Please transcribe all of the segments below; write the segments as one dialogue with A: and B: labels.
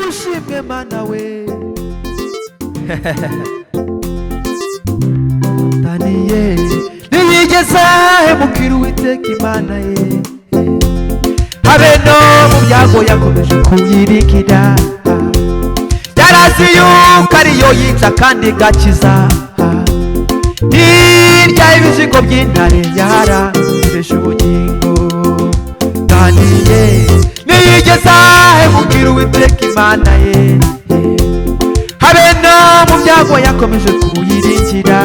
A: ushimwe mana we Daniyeli ntiyigeze ahemukira Uwiteka Imana ye habe no mu byago yakomeje kuyiringira yarazi yuko ariyo yica kandi igakiza hirya y'ibizigo by'intare yarangije ubugingo Daniyeli ntiyigeze ahemukira Uwiteka Imana ye habe no mu byago yakomeje kuyiringira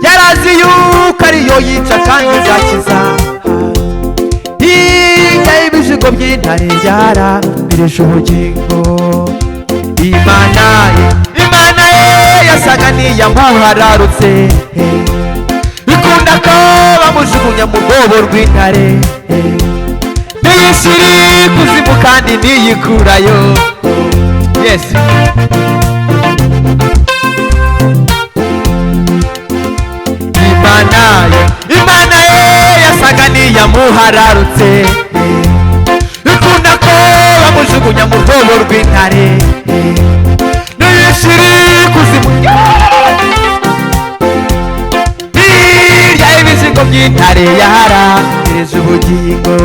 A: yarazi yuko ariyo yica kandi igakiza hirya y'ibizigo by'intare yarangije ubugingo Imana ye yasaga n'iyamuhararutse bikunda ko bamujugunya mu rwobo rw'intare ntiyishyira ikuzimu kandi ntiyikurayo yes Imana ye yasaga n'iyamuhararutse bikunda ko bamujugunya mu rwobo rw'intare ntiyishyira ikuzimu hirya y'ibizigo by'intare yarangije ubugingo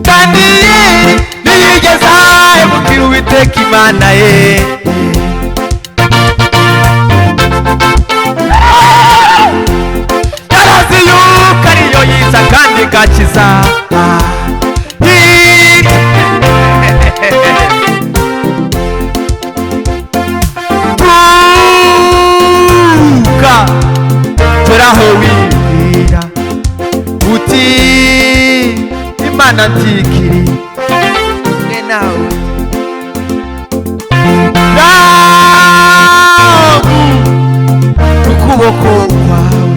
A: Daniyeli ntiyigeze ahemukira Uwiteka Imana ye yarazi yuko ariyo yica kandi igakiza turaho wibwira uti Imana ntikiri ne nawe ukuboko kwawe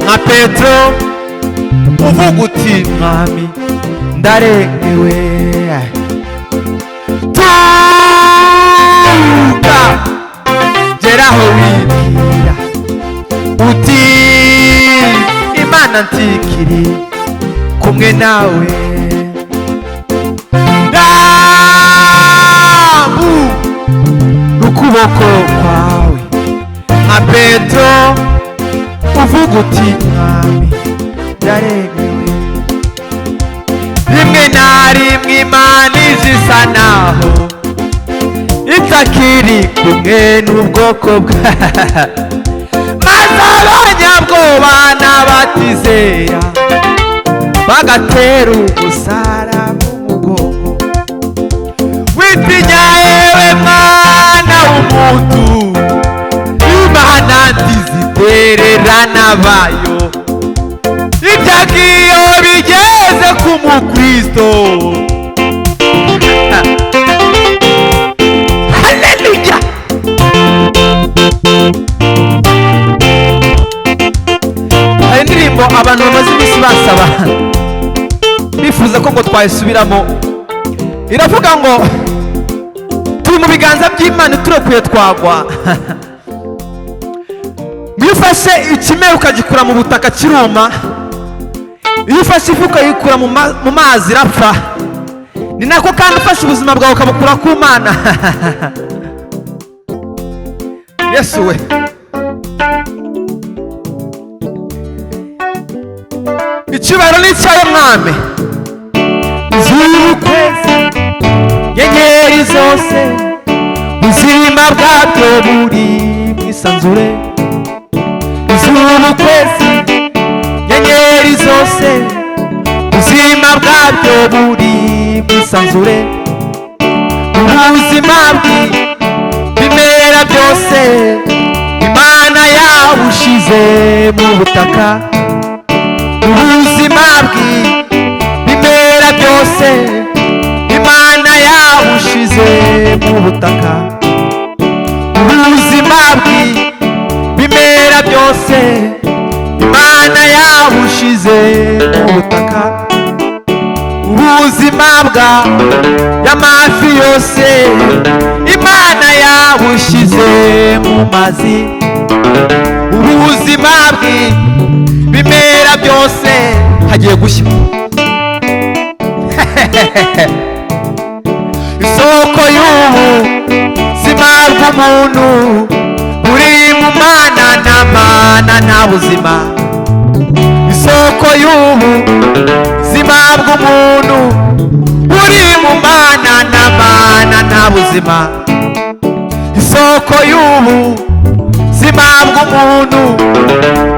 A: nka Petero uvuga uti mwami ndarengewe tuka geraho wibwira uti Imana ntikiri kumwe nawe ukuboko kwawe nka Petero uvuga uti mwami ndaremewe rimwe na rimwe Imana izisa naho itakiri kumwe n'ubwoko bwawe maze abanyabwoba n'abatizera bagatera umusara mu mugongo witinya yewe mwana w'umuntu Imana ntizitererana bayo ibyagiyo bigeze ku mukristo haleluya hari indirimbo abantu bamaze iminsi basaba bifuza ko ngo twayisubiramo iravuga ngo turi mu biganza by'Imana turekuye twagwa iyo ufashe ikimera ukagikura mu butaka kiruma iyo ufashe ifu ukayikura mu mazi irapfa ni nako kandi ufashe ubuzima bwawe ukabukura ku Mana Yesu we icyubahiro ni icyawe mwami z'ukwezi nyenyeri zose ubuzima bwabyo buri mwisanzure z'ukwezi nyenyeri zose ubuzima bwabyo buri mwisanzure ubuzima bw'ibimera byose Imana yawushize mu butaka ubuzima bw'ibimera byose Imana yawushize mu butaka ubuzima bw'ibimera byose Imana yawushize mu butaka ubuzima y'amafi yose Imana yawushize mu mazi ubuzima bw'ibimera byose hagiye gushya isoko y'ubuzima bw'umuntu buri mu Mana na Mana nta buzima. Isoko y'ubuzima bw'umuntu buri mu Mana na Mana nta buzima. Isoko y'ubuzima bw'umuntu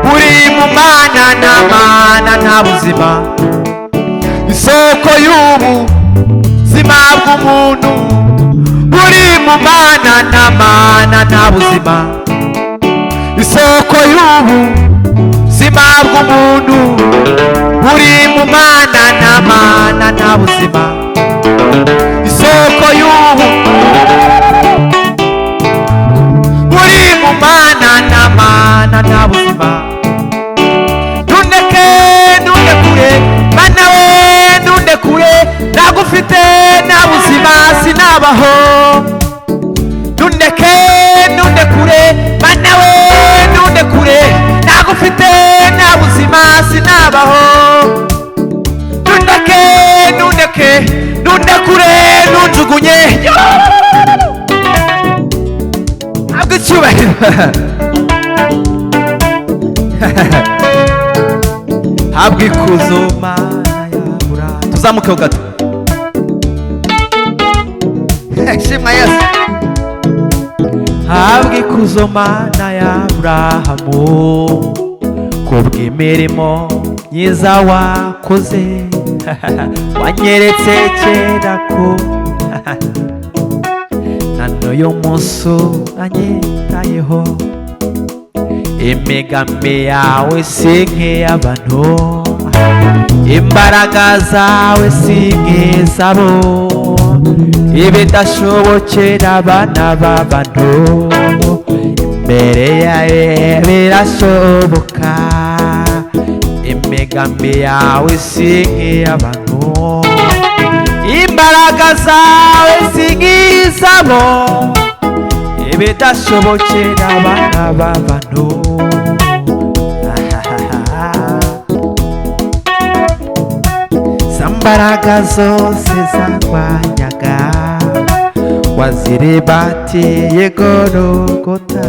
A: buri mu Mana na Mana nta buzima. Isoko y'ubuzima bw'umuntu buri mu Mana na Mana nta buzima. Isoko y'ubuzima bw'umuntu buri mu Mana na Mana nta buzima. Isoko buri mu Mana na Mana nta buzima. Nundeke nundekure Mana we nundekure, nagufite nta buzima sinabaho. Nundeke nundekure Mana we nundekure, nagufite nta buzima sinabaho. Nundeke nundeke nundekure nunjugunye ntabwo icyubahiro. Habwa ikuzo Mana yabura. Tuzamukeho gato. Shimwa Yesu. Habwa ikuzo Mana ya Aburahamu kubw'imirimo myiza wakoze. Wanyeretse kera ko na n'uyu munsi anyitayeho. Imigambi yawe si nk'iy'abantu, imbaraga zawe si nk'izabo. Ibidashobokera abana b'abantu imbere yawe birashoboka. Imigambi yawe si nk'iy'abantu, imbaraga zawe si nk'izabo. Ibidashobokera abana b'abantu. Zambaraga zose zarwanyaga wazirebatiye Gologota.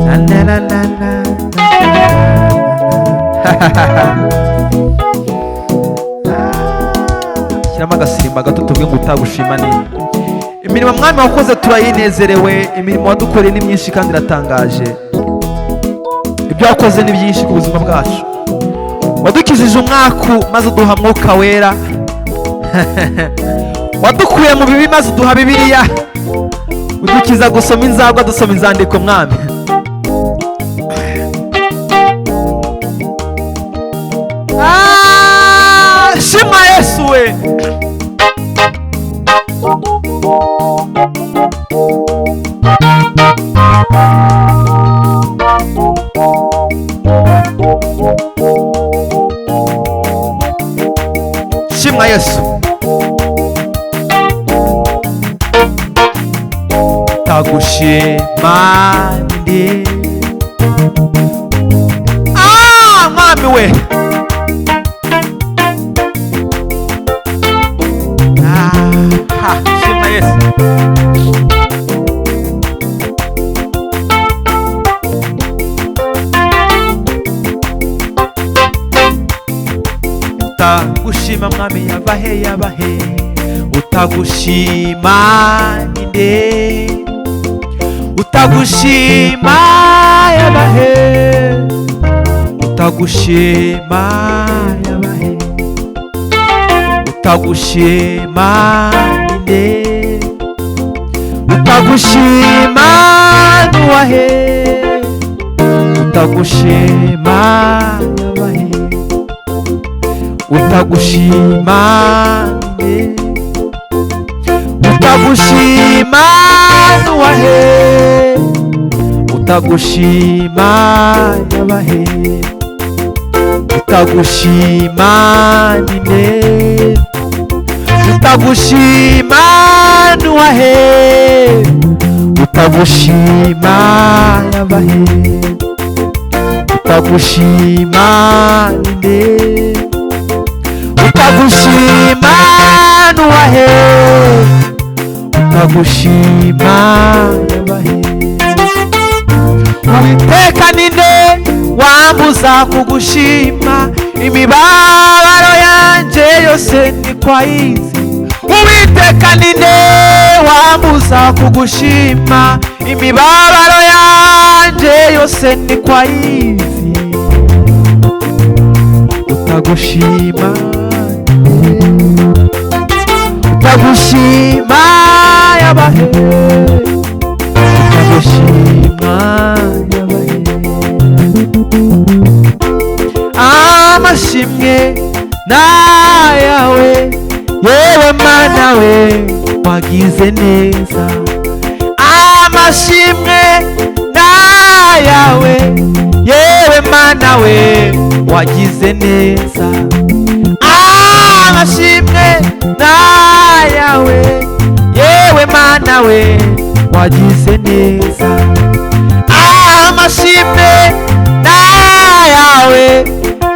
A: Na na na na na. Shyiramo agasimba gato tuvuge ngo utagushima nini. Imirimo Mwami wakoze turayinezerewe. Imirimo wadukoreye ni myinshi kandi iratangaje. Ibyo wakoze ni byinshi ku buzima bwacu. Wadukijije umwaku maze uduha Mwuka Wera. Wadukuye mu bibi maze uduha Bibiliya. Udukiza gusoma inzagwa dusoma inzandiko Mwami. Shimwa Yesu we. Shimwa Yesu. Tagushima ndi. Mwami we. Shimwa Yesu. Utagushima Mwami yabahe yabahe. Utagushima ninde. Utagushima yabahe. Utagushima yabahe. Utagushima ninde. Utagushima nuwahe. Utagushima yabahe. Utagushima ninde. Utagushima nuwahe. Utagushima yabahe. Utagushima ninde. Utagushima nuwahe. Utagushima yabahe. Utagushima ninde. utagushima nuwahe, utagushima nuwahe. Uwiteka ninde wambuza kugushima, imibabaro yanje yose niko ayizi. Uwiteka ninde wambuza kugushima, imibabaro yanje yose niko ayizi. Utagushima, utagushima yabahe, utagushima yabahe. Amashimwe nayawe yewe Mana we wagize neza. Amashimwe nayawe yewe Mana we wagize neza. Amashimwe nayawe yewe Mana we wagize neza. Amashimwe nayawe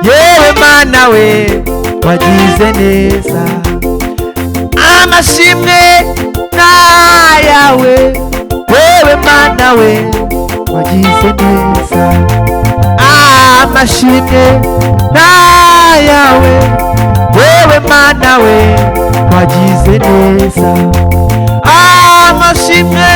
A: yewe Mana we wagize neza. Amashimwe nayawe yewe Mana we wagize neza. Amashimwe nayawe yewe Mana we wagize neza. Amashimwe